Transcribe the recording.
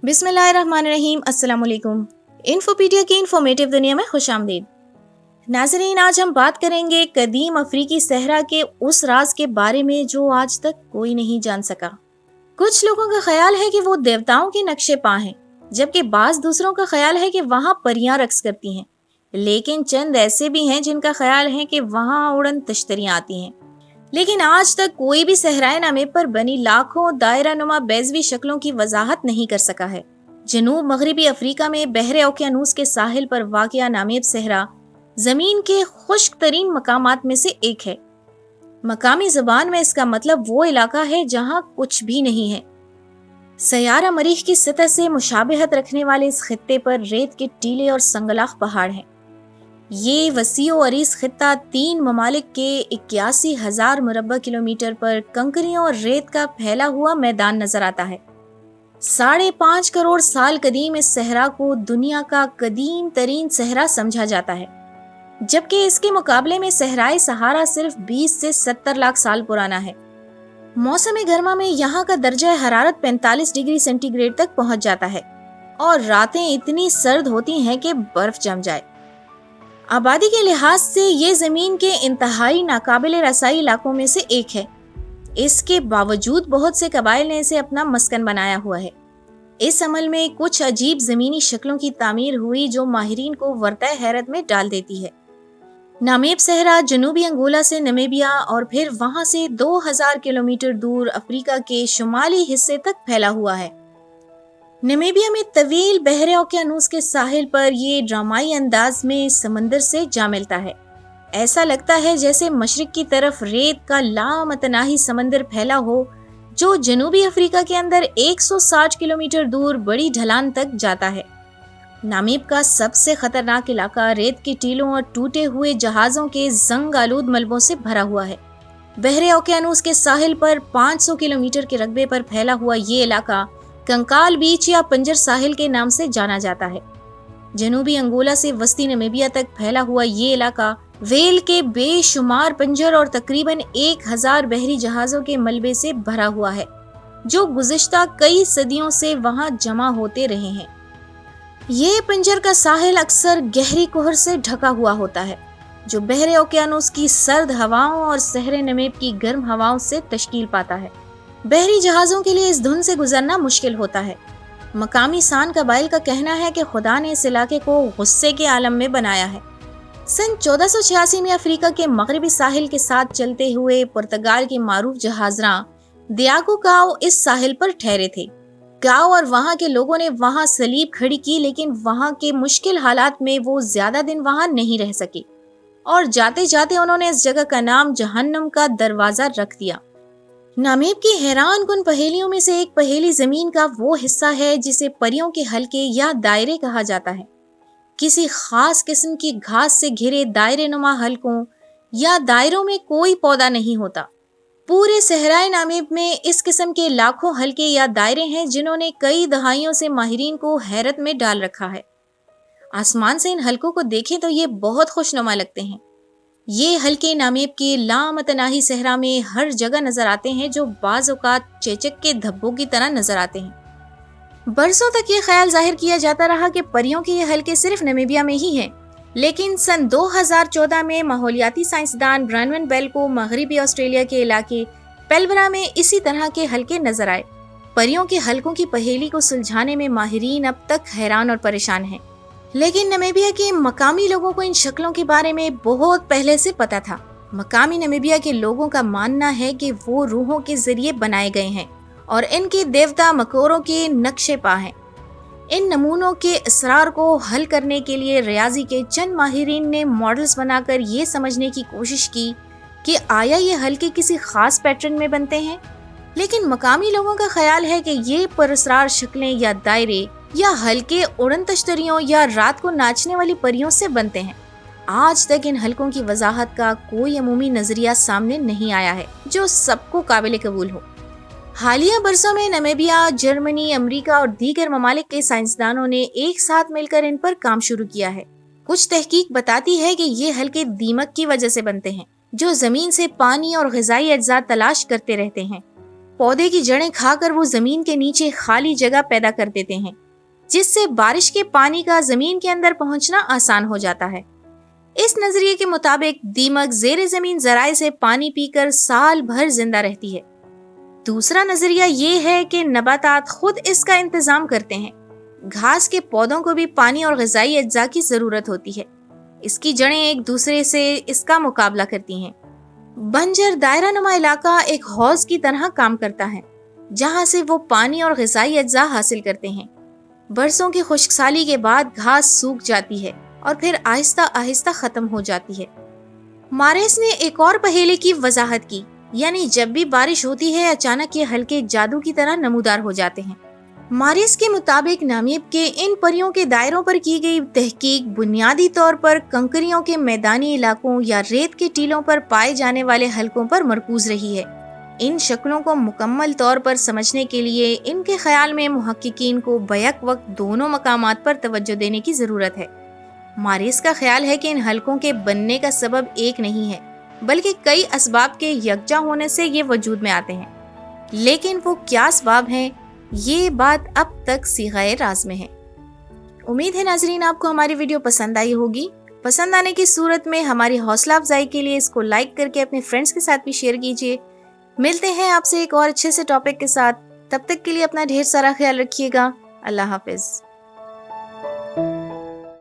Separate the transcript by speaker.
Speaker 1: बिस्मिल्लाहिर्रहमानिर्रहीम। अस्सलाम वालेकुम। इन्फोपीडिया की इन्फॉर्मेटिव दुनिया में खुश आमदीद। नाज़रीन, आज हम बात करेंगे कदीम अफ्रीकी सहरा के उस राज के बारे में जो आज तक कोई नहीं जान सका। कुछ लोगों का ख्याल है कि वो देवताओं के नक्शे पा हैं, जबकि बाज दूसरों का ख्याल है कि वहाँ परियां रक्स करती हैं। लेकिन चंद ऐसे भी हैं जिनका ख्याल है कि वहाँ उड़न तश्तरियां आती हैं। लेकिन आज तक कोई भी सहराए नामेब पर बनी लाखों दायरा नुमा बेज़वी शक्लों की वजाहत नहीं कर सका है। जनूब मगरबी अफ्रीका में बहरे ओकियानूस के साहिल पर वाक़िया नामेब सहरा जमीन के खुश्क तरीन मकामात में से एक है। मकामी ज़बान में इसका मतलब वो इलाका है जहाँ कुछ भी नहीं है। सयारा मरीख की सतह से मुशाबहत रखने वाले इस खित्ते पर रेत के टीले और संगलाख पहाड़ हैं। ये वसीओ अरीज खित्ता 3 ममालिक के 81,000 मुरब्बा किलोमीटर पर कंकरियों और रेत का फैला हुआ मैदान नजर आता है। 5.5 करोड़ साल कदीम इस सहरा को दुनिया का कदीम तरीन सहरा समझा जाता है, जबकि इसके मुकाबले में सहराए सहारा सिर्फ 20 से 70 लाख साल पुराना है। मौसम गर्मा में यहाँ का दर्जा हरारत 45 डिग्री सेंटीग्रेड तक पहुंच जाता है और रातें इतनी सर्द होती हैं कि बर्फ जम जाए। आबादी के लिहाज से ये जमीन के इंतहाई नाकाबिले रसाई इलाकों में से एक है। इसके बावजूद बहुत से कबाइल ने इसे अपना मस्कन बनाया हुआ है। इस अमल में कुछ अजीब जमीनी शक्लों की तामीर हुई जो माहिरीन को वर्ताए हैरत में डाल देती है। नामेब सहरा जनूबी अंगोला से नमीबिया और फिर वहां से 2000 किलोमीटर दूर अफ्रीका के शुमाली हिस्से तक फैला हुआ है। नमीबिया में तवील बहरे ओकियानूस के साहिल पर ये ड्रामाई अंदाज में समंदर से जा मिलता है। ऐसा लगता है जैसे मशरिक की तरफ रेत का लामतनाही समंदर फैला हो जो जनूबी अफ्रीका के अंदर 160 किलोमीटर दूर बड़ी ढलान तक जाता है। नामीब का सबसे खतरनाक इलाका रेत के टीलों और टूटे हुए जहाजों के जंग आलूद मलबों से भरा हुआ है। बहरे ओकियानूस के साहिल पर 500 किलोमीटर के रकबे पर फैला हुआ ये इलाका कंकाल बीच या पंजर साहिल के नाम से जाना जाता है। जनूबी अंगोला से वस्ती नमीबिया तक फैला हुआ ये इलाका वेल के बेशुमार पंजर और तकरीबन 1000 बहरी जहाजों के मलबे से भरा हुआ है जो गुज़िश्ता कई सदियों से वहां जमा होते रहे हैं। ये पंजर का साहिल अक्सर गहरी कोहर से ढका हुआ होता है जो बहरे ओकियानूस की सर्द हवाओं और सहरे नमीब की गर्म हवाओं से तश्कील पाता है। बहरी जहाजों के लिए इस धुन से गुजरना मुश्किल होता है। मकामी सान कबाइल का कहना है कि खुदा ने इस इलाके को गुस्से के आलम में बनाया है। सन 1486 में अफ्रीका के मगरबी साहिल के साथ चलते हुए पुर्तगाल के मारूफ जहाजरां दियागो काओ इस साहिल पर ठहरे थे। काओ और वहां के लोगों ने वहां सलीब खड़ी की, लेकिन वहां के मुश्किल हालात में वो ज्यादा दिन वहां नहीं रह सके और जाते जाते उन्होंने इस जगह का नाम जहन्नम का दरवाजा रख दिया। नामीब की हैरान कुन पहेलियों में से एक पहेली जमीन का वो हिस्सा है जिसे परियों के हलके या दायरे कहा जाता है। किसी खास किस्म की घास से घिरे दायरे नुमा हलकों या दायरों में कोई पौधा नहीं होता। पूरे सहराए नामीब में इस किस्म के लाखों हलके या दायरे हैं जिन्होंने कई दहाइयों से माहिरीन को हैरत में डाल रखा है। आसमान से इन हलकों को देखें तो ये बहुत खुशनुमा लगते हैं। ये हल्के नामीब के लामतनाही सहरा में हर जगह नजर आते हैं जो बाज़ औक़ात चेचक के धब्बों की तरह नजर आते हैं। बरसों तक ये ख्याल जाहिर किया जाता रहा कि परियों के ये हलके सिर्फ नमीबिया में ही हैं, लेकिन सन 2014 में माहौलियाती साइंसदान ब्रानवन बेल को मगरबी ऑस्ट्रेलिया के इलाके पेल्बरा में इसी तरह के हलके नजर आए। परियों के हलकों की पहेली को सुलझाने में माहिरीन अब तक हैरान और परेशान हैं। लेकिन नमीबिया के मकामी लोगों को इन शक्लों के बारे में बहुत पहले से पता था। मकामी नमीबिया के लोगों का मानना है कि वो रूहों के जरिए बनाए गए हैं और इनके देवता मकोरों के नक्शे पा हैं। इन नमूनों के असरार को हल करने के लिए रियाजी के चंद माहिरीन ने मॉडल्स बनाकर ये समझने की कोशिश की कि आया ये हल्के किसी खास पैटर्न में बनते हैं। लेकिन मकामी लोगों का ख्याल है कि ये पुरअसरार शक्लें या दायरे या हल्के उड़न तश्तरियों या रात को नाचने वाली परियों से बनते हैं। आज तक इन हलकों की वजाहत का कोई अमूमी नजरिया सामने नहीं आया है जो सबको काबिल कबूल हो। हालिया बरसों में नमीबिया, जर्मनी, अमेरिका और दीगर ममालिक के साइंसदानों ने एक साथ मिलकर इन पर काम शुरू किया है। कुछ तहकीक बताती है कि ये हलके दीमक की वजह से बनते हैं जो जमीन से पानी और ग़िज़ाई अज्जा तलाश करते रहते हैं। पौधे की जड़ें खाकर वो जमीन के नीचे खाली जगह पैदा कर देते हैं, जिससे बारिश के पानी का जमीन के अंदर पहुंचना आसान हो जाता है। इस नजरिए के मुताबिक दीमक जेर जमीन जराए से पानी पीकर साल भर जिंदा रहती है। दूसरा नजरिया ये है कि नबातात खुद इसका इंतजाम करते हैं। घास के पौधों को भी पानी और ग़िज़ाई अज्जा की जरूरत होती है। इसकी जड़ें एक दूसरे से इसका मुकाबला करती हैं। बंजर दायरा नुमा इलाका एक हौज की तरह काम करता है, जहां से वो पानी और ग़िज़ाई अज्जा हासिल करते हैं। बरसों की खुश्कसाली के बाद घास सूख जाती है और फिर आहिस्ता आहिस्ता खत्म हो जाती है। मारेस ने एक और पहेली की वजाहत की, यानी जब भी बारिश होती है अचानक ये हल्के जादू की तरह नमूदार हो जाते हैं। मारिस के मुताबिक नामीब के इन परियों के दायरों पर की गई तहकीक बुनियादी तौर पर कंकरियों के मैदानी इलाकों या रेत के टीलों पर पाए जाने वाले हलकों पर मरकूज रही है। इन शक्लों को मुकम्मल तौर पर समझने के लिए इनके ख्याल में मुहक्किकीन को बैक वक्त दोनों मकामात पर तवज्जो देने की ज़रूरत है। मारिस का ख्याल है कि इन हलकों के बनने का सबब एक नहीं है, बल्कि कई असबाब के यकजा होने से ये वजूद में आते हैं। लेकिन वो क्या असबाब हैं, ये बात अब तक सीगाए राज में है। उम्मीद है नाजरीन आपको हमारी वीडियो पसंद आई होगी। पसंद आने की सूरत में हमारी हौसला अफजाई के लिए इसको लाइक करके अपने फ्रेंड्स के साथ भी शेयर कीजिए। मिलते हैं आपसे एक और अच्छे से टॉपिक के साथ। तब तक के लिए अपना ढेर सारा ख्याल रखिएगा। अल्लाह हाफिज।